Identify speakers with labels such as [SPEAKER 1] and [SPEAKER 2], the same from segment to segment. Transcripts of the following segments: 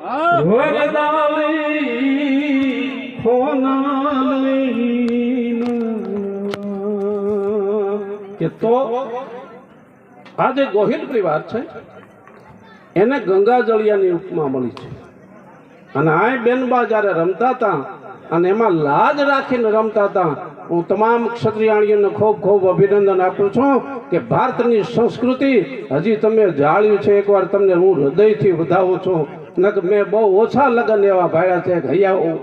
[SPEAKER 1] કે તો આ જે ગોહિલ પરિવાર છે એને ગંગા જળિયાની ઉપમા મળી છે અને આ બેનબા જ્યારે રમતા હતા અને એમાં લાજ રાખીને રમતા હતા. હું તમામ ક્ષત્રિયાણીઓને ખૂબ ખૂબ અભિનંદન આપું છું કે ભારતની સંસ્કૃતિ હજી તમે જાળ્યું છે. એકવાર તમને હું હૃદયથી વધાવું છું. ન કે મેં બહુ ઓછા લગ્ન એવા ભાડ્યા છે કે હૈયા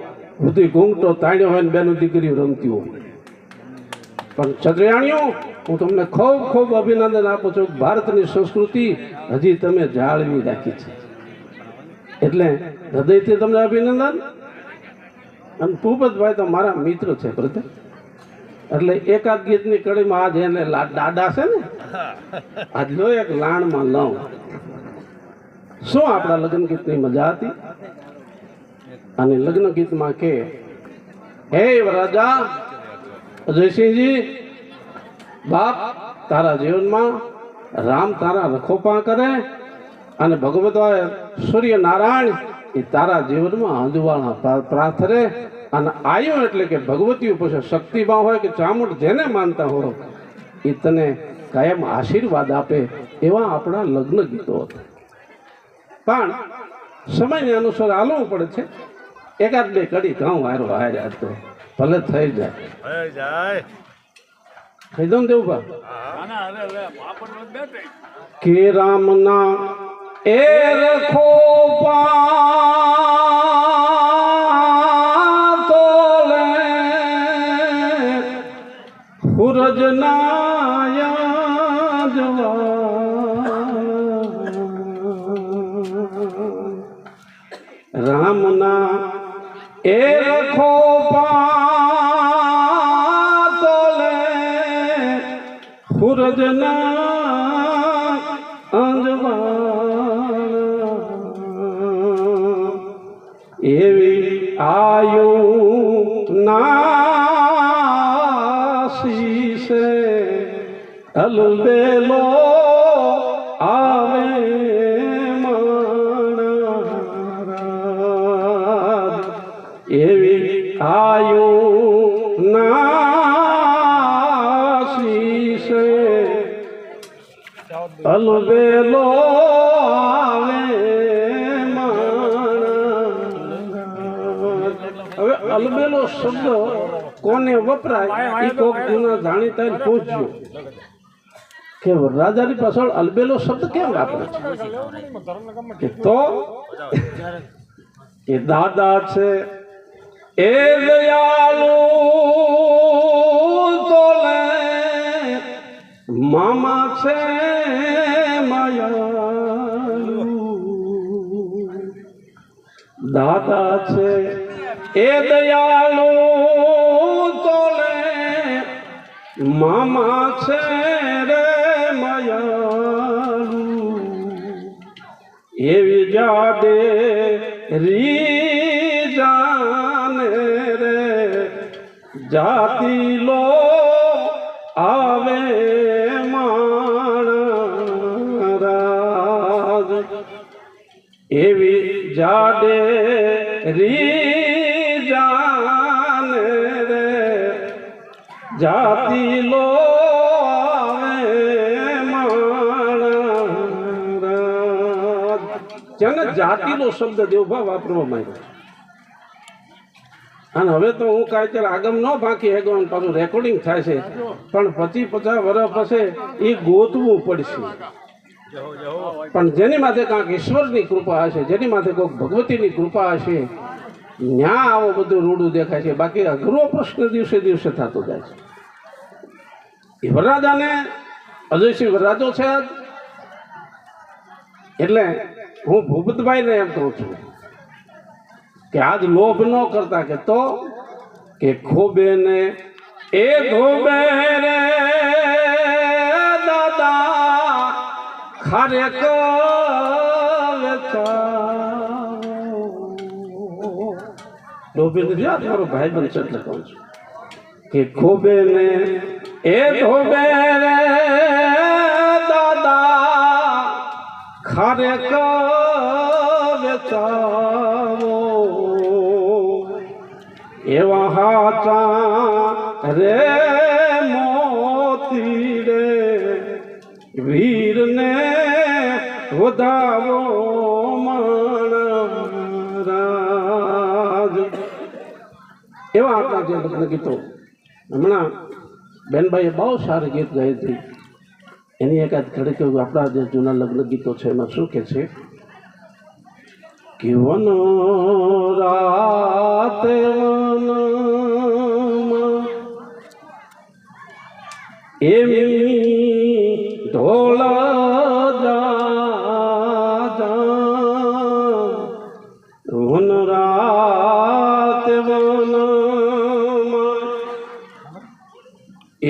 [SPEAKER 1] બધી ઘૂંઘટો તાણ્યો હોય ને બેનું દીકરીઓ રમતી હોય. પણ ક્ષત્રિયાણીઓ હું તમને ખૂબ ખૂબ અભિનંદન આપું છું. ભારતની સંસ્કૃતિ હજી તમે જાળવી રાખી છે એટલે હૃદયથી તમને અભિનંદન. અને ભૂપતભાઈ તો મારા મિત્ર છે પ્રત્યે એટલે એકાદ ગીતની કડીમાં આજ એને દાદા છે ને આજ લો એક લાણમાં લઉં. શું આપણા લગ્ન ગીતની મજા હતી. અને લગ્ન ગીતમાં કે હે રાજા અજયસિંહજી બાપ તારા જીવનમાં રામ તારા રખોપા કરે અને ભગવત સૂર્યનારાયણ એ તારા જીવનમાં અંજવાળા પ્રાર્થરે. અને આયુ એટલે કે ભગવતી પછી શક્તિમાં હોય કે ચામુંડ જેને માનતા હોય એ તને કાયમ આશીર્વાદ આપે એવા આપણા લગ્ન ગીતો હતા. પણ સમયને અનુસાર હાલવું પડે છે. એકાદ બે કડી ઘઉં હારો હાર્યા તો ભલે થઈ જાય. કહી દો ને દેવભા કે રામના એ રખો રામના એ રખો પાતોલે સૂરજના અંજવાળ એવી આયુ નાશીસે અલબેલો આવે એવી આયુ નાશીસે અલબેલો આવે. હવે અલબેલો શબ્દ કોને વપરાય એ કોક જૂના જાણીતા પૂછજો કે રાજાની પાછળ અલબેલો શબ્દ કેમ વાપરે છે. તો એ દાદા છે એ દયાલુ તોલે મામા છે માયાલુ. દાદા છે એ દયાલુ તોલે મામા છે રે માયાલુ. એવી જાડે રી જાને રે જાતિ લો આવે માણરાજ. એવી જાડે રી જાને રે જાતિ લો આવે માણરાજ. જેને જાતિનો શબ્દ દેવભા વાપરવામાં આવ્યો. અને હવે તો હું કાંઈ ત્યારે આગમ ન બાકી હેગો પાછું રેકોર્ડિંગ થાય છે પણ 50-50 વર્ષ પછી એ ગોતવું પડશે. પણ જેની માથે કાંઈક ઈશ્વરની કૃપા હશે, જેની માથે કોઈક ભગવતીની કૃપા હશે, ન્યા આવો બધું રૂડું દેખાય છે. બાકી અઘરો પ્રશ્ન દિવસે દિવસે થતો જાય છે. એ વરરાજાને અજયસિંહ વરરાજો છે એટલે હું ભૂપતભાઈને એમ કહું છું કે આજ લોભ ન કરતા કે તો કે ખોબે ને એ ધોબે રે દાદા ખારે ધોબે ને મારો ભાઈ બનશે એટલે કહું છું કે ખોબે ને એ ધોબે રે દાદા ખારે બચાવો એવા હાચા રે મોતી રે વીરને વધાવો મહારાજ. એવા આપણા જે લગ્ન ગીતો હમણાં બેનભાઈએ બહુ સારી ગીત ગાઈ હતી. એની એકાદ ઘડી કહ્યું આપણા જે જૂના લગ્ન ગીતો છે એમાં શું કે છે કે વન રાતે વનમાં એમી ઢોલ વન રાતે વનમાં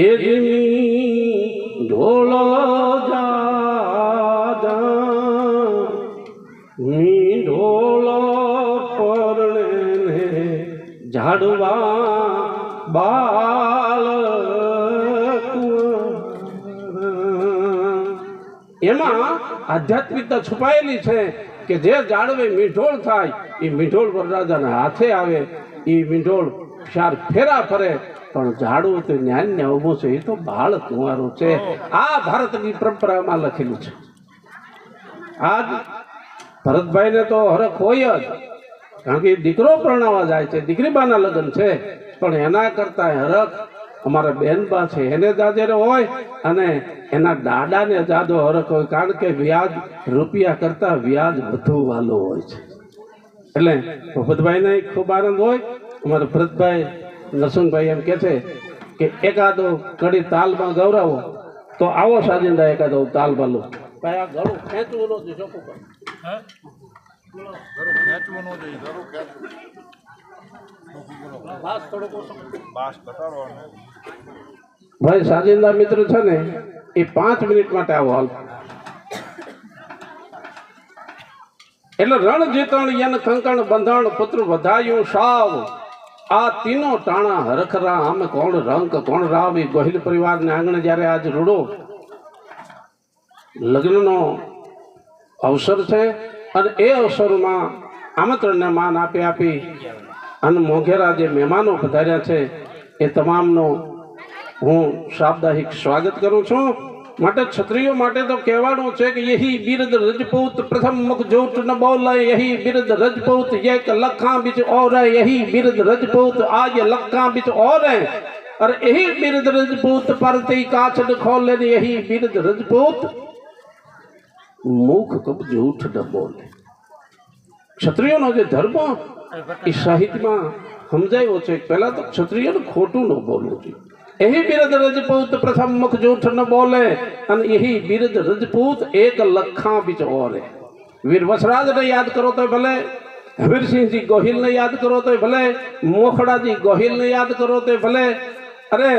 [SPEAKER 1] એમી ઢોલ ઢોલ પરણે ઝાડવા બાલ એમાં આધ્યાત્મિકતા છુપાયેલી છે કે જે ઝાડવે મીઠોળ થાય એ મીઠોળ વરરાજાના હાથે આવે એ મીઠોળ ચાર ફેરા ફરે પણ ઝાડવું તો જ્ઞાનને ઊભું છે એ તો બાળ કુંવારું છે. આ ભારતની પરંપરામાં લખેલું છે. આજ ભરતભાઈને તો હરખ હોય જ, કારણ કે દીકરો પરણાવવા જાય છે, દીકરીબાના લગ્ન છે, પણ એના કરતા હરખ અમારા બેનબા છે એને જાજેરો હોય અને એના દાદાને જાદો હરખ હોય, કારણ કે વ્યાજ રૂપિયા કરતા વ્યાજ વધુ વાલો હોય છે. એટલે ભરતભાઈને ખૂબ આનંદ હોય. અમારા ભરતભાઈ નરસિંહભાઈ એમ કે છે કે એકાદો કડી તાલમાં ગૌરાવો તો આવો સાજિંદા એકાદો તાલ બાલો ભાઈ આ ગળું ખેંચવું નો જોઈએ ચોખ્ખું કર ભાઈ સાજિંદા મિત્ર છે ને એ 5 મિનિટ માટે આવો હાલ. એટલે રણ જીતણ યન કંકણ બંધણ પુત્ર વધાયું સાવ આ તીનો ટાણા હરખરા આમ કોણ રંક કોણ રાવ. એ ગોહિલ પરિવારને આંગણે જ્યારે આજ રૂડો લગ્નનો અવસર છે અને એ અવસરમાં આમંત્રણને માન આપી અને મોઘેરા જે મહેમાનો પધાર્યા છે એ તમામનો હું સાપ્તાહિક સ્વાગત કરું છું. માટે ક્ષત્રિયો માટે તો કહેવાનું છે કે યહી બિરદ રજપૂત પ્રથમ મુખ જોટ ન બોલે. યહી બિરદ રજપૂત એક લખા બીચ और यही बिरद रजपूत आज लखा बीच और और यही बिरद रजपूत परती काछड़ खोले. यही बिरद रजपूत मुख कब झूठ न बोले. ક્ષત્રિયોનો જે ધર્મ એ સાહિત્યમાં સમજાયો છે. પહેલા તો ક્ષત્રિયોને ખોટું ન બોલવું જોઈએ. यही बिरद रजपूत प्रथम मुख झूठ न बोले અને यही बिरद रजपूत एक लखा बीच और. वीर वसराज ने याद करो तो भले, हबीरसिंह जी गोहिल ने याद करो तो भले, मोखड़ा जी गोहिल ने याद करो तो भले, अरे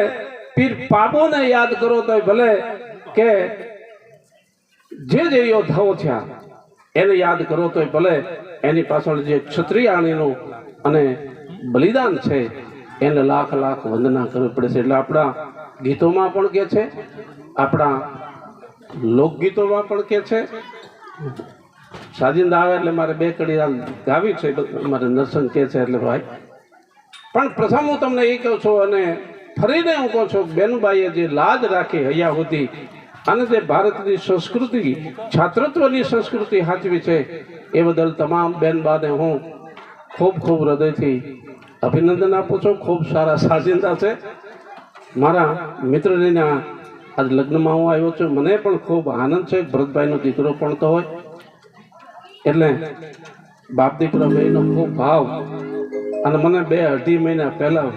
[SPEAKER 1] पीर पाबो ने याद करो तो भले, के जे योद्धाओ थया એને યાદ કરો તો ભલે, એની પાછળ જે ક્ષત્રિયાણીનું અને બલિદાન છે એને લાખ લાખ વંદના કરવી પડે છે. એટલે આપણા ગીતોમાં પણ કે છે, આપણા લોકગીતોમાં પણ કે છે. સાજિંદા આવે એટલે મારે 2 કડી ગાવી છે, મારે નરસંગ કે છે એટલે ભાઈ. પણ પ્રથમ હું તમને એ કહું છું અને ફરીને હું કહું છું, બેનબાઈએ જે લાજ રાખી હૈયા સુધી અને જે ભારતની સંસ્કૃતિ છાત્રત્વની સંસ્કૃતિ સાચવી છે એ બદલ તમામ બેનબાને હું ખૂબ ખૂબ હૃદયથી અભિનંદન આપું છું. ખૂબ સારા સાજિંદા છે. મારા મિત્રના આજ લગ્નમાં હું આવ્યો છું, મને પણ ખૂબ આનંદ છે. ભરતભાઈનો દીકરો પણ તો હોય એટલે બાપ દીકરો બેનો ખૂબ ભાવ. અને મને 2-2.5 મહિના પહેલા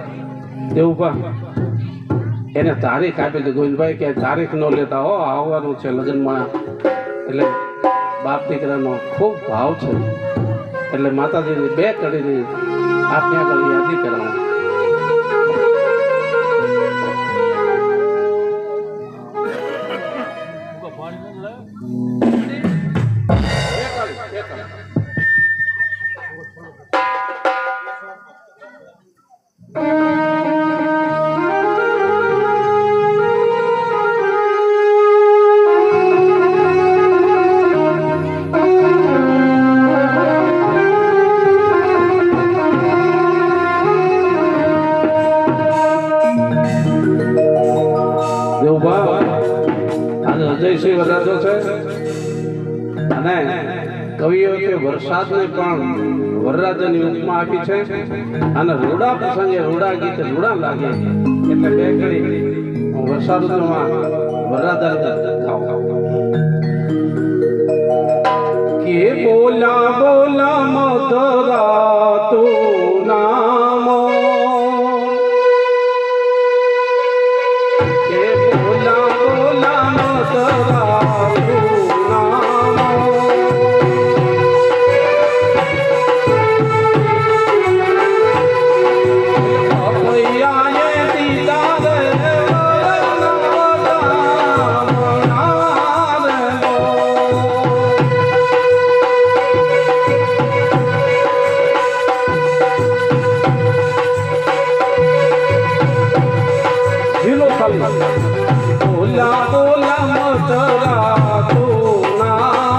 [SPEAKER 1] દેવભા એને તારીખ આપી હતી, ગોવિંદભાઈ કે તારીખ ન લેતા હો, આવવાનું છે લગ્નમાં. એટલે બાપ દીકરાનો ખૂબ ભાવ છે. એટલે માતાજીની 2 કડીની આપને આગળ યાદી કરાવું. કવિઓએ વરસાદને પણ વરરાજાની ઉપમા આપી છે અને રૂડા પ્રસંગે રૂડા ગીત રૂડા લાગે એટલે બે કરી વરસાદ ઋતુમાં વરરાજાને ગાઓ કે બોલા બોલા મધરા તું નામ કે બોલા બોલા મધરા બોલા બોલા મધરા તું નામ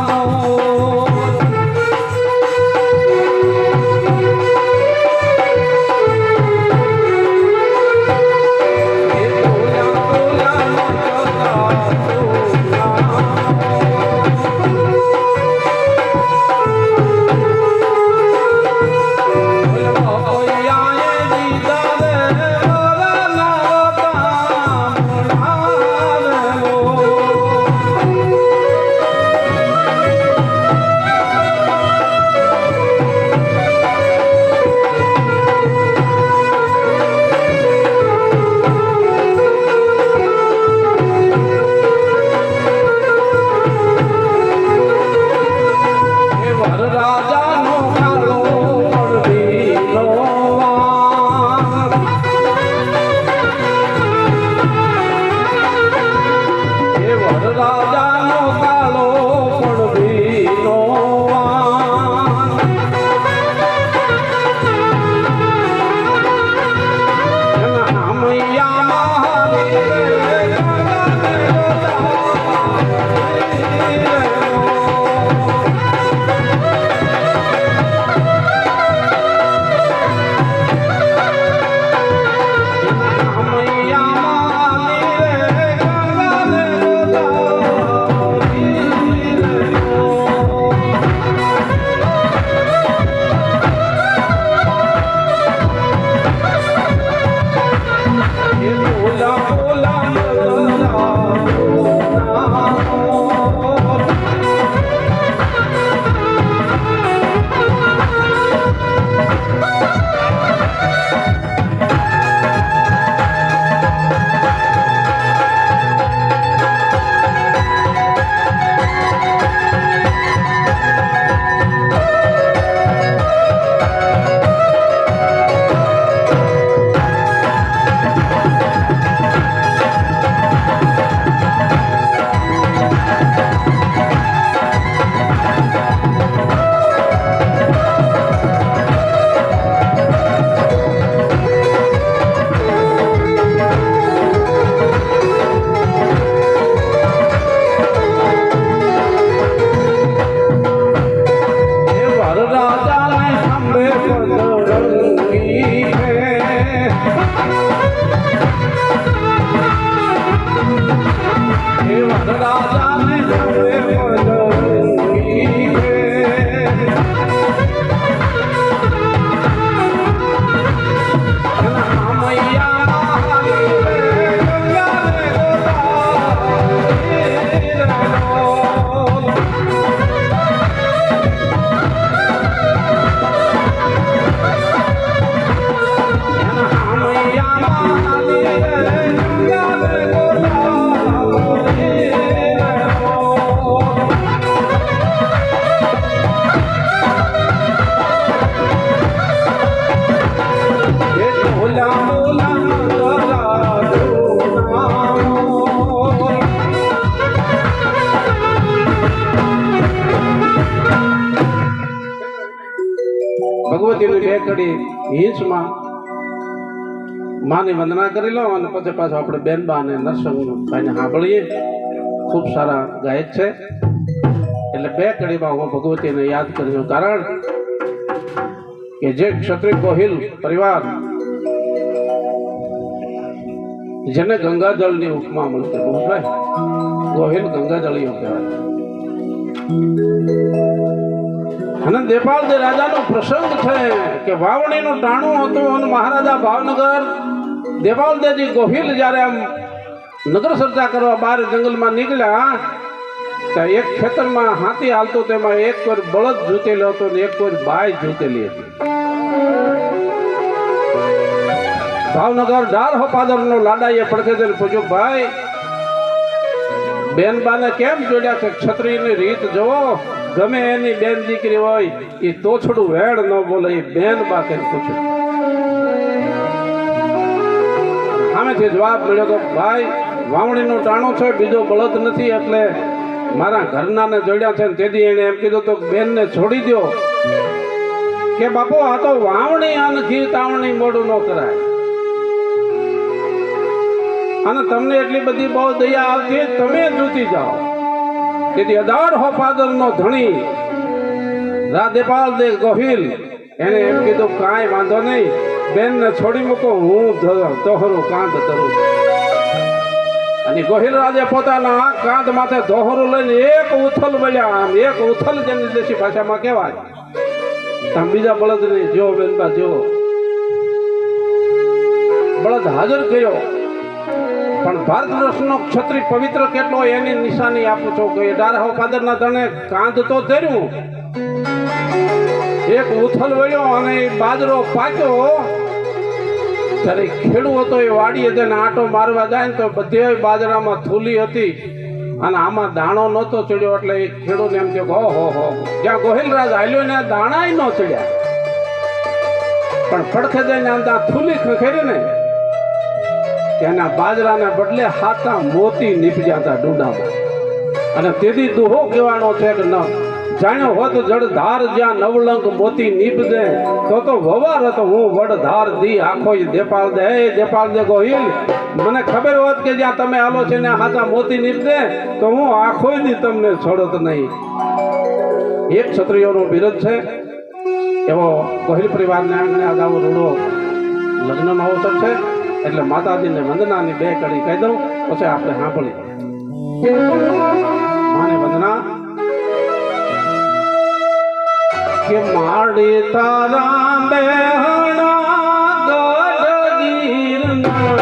[SPEAKER 1] ભગવતીની બે કડી હિંસમાં માની વંદના કરી લો અને પછી પાછું આપણે બેનબા અને નરસંગ ભાઈને સાંભળીએ. ખૂબ સારા ગાયક છે એટલે બે કડીમાં હું ભગવતીને યાદ કર્યું. કારણ કે જે ક્ષત્રિય ગોહિલ પરિવાર જેને ગંગાજળની ઉપમા મળતી ગોહિલ ગંગાજળીઓ કહેવાય. અને દેપાળદે રાજાનો પ્રસંગ છે કે વાવણીનું ટાણું હતું અને મહારાજા ભાવનગર દેપાળદેજી ગોહિલ જ્યારે આમ નગર ચર્ચા કરવા બહાર જંગલમાં નીકળ્યા તો એક ખેતરમાં હાથી હાલતો તેમાં એક કોઈ બળદ જૂતેલો હતો ને એક કોઈ બાય જૂતેલી હતી. ભાવનગર ડાર હોપાદરનો લાડાએ પડખે જઈને પૂછ્યું, ભાઈ બેનબાને કેમ જોડ્યા છે? ક્ષત્રિયની રીત જોવો, ગમે એની બેન દીકરી હોય એ તોછડું વેડ ન બોલે, એ બેનબા કેમ પૂછ્યું. સામેથી જવાબ મળ્યો કે ભાઈ વાવણીનું ટાણું છે, બીજો બળદ નથી, એટલે મારા ઘરનાને જોડ્યા છે. તેથી એને એમ કીધું તો બેનને છોડી દો. કે બાપુ આ તો વાવણી અને ઘી તાવણી મોડું ન કરાય, અને તમને એટલી બધી બહુ દયા આવતી તમે જૂતી જાઓ. તેથી 18 હોપાદરનો ધણી દેપાળદે ગોહિલ એને એમ કીધું કાંઈ વાંધો નહીં, બેનને છોડી મૂકો, હું દોહરું કાંધ ધરું. અને ગોહિલ રાજે પોતાના કાંધ માથે દોહરું લઈને એક ઉથલ વળ્યા. આમ એક ઉથલ જેની દેશી ભાષામાં કહેવાય. આમ બીજા બળદને જો બેનબા જો બળદ હાજર કર્યો. પણ ભારત વર્ષનો ક્ષત્રિય પવિત્ર કેટલો એની નિશાની આપું છું કે 18 હોપાદરના ધણે કાંધ તો ધર્યું, એક ઉથલ વળ્યો અને બાજરો પાક્યો. ત્યારે ખેડૂ હતો એ વાડીએ જઈને આંટો મારવા જાય ને તો બધે બાજરામાં થૂલી હતી અને આમાં દાણો નહોતો ચડ્યો. એટલે એ ખેડૂને એમ કહ્યું, હો જ્યાં ગોહિલરાજ હાલ્યો ને દાણા ન ચડ્યા, પણ પડખે જઈને ત્યાં થૂલી ખખેરી ને તેના બાજરાના બદલે હાથા મોતી નીપજ્યા હતા ડુંડામાં. અને તેથી દુહો કહેવાનો છે કે ન જાણ્યો હોત જળધાર જ્યાં નવલંક મોતી નીપજે તો વવાર હતો હું વડધાર દી આખો દેપાળદે. હે દેપાળદે ગોહિલ, મને ખબર હોત કે જ્યાં તમે આલો છે ને હાથા મોતી નીપજે તો હું આખો દી તમને છોડત નહીં. એક ક્ષત્રિયોનો બિરદ છે એવો ગોહિલ પરિવારને આંગણે આવો રૂડો લગ્નનો અવસર છે. એટલે માતાજીને વંદનાની 2 કડી કહી દઉં, પછી આપણે સાંભળી. માને વંદના કે માડી તારા બેહણા ગઢ ગીરના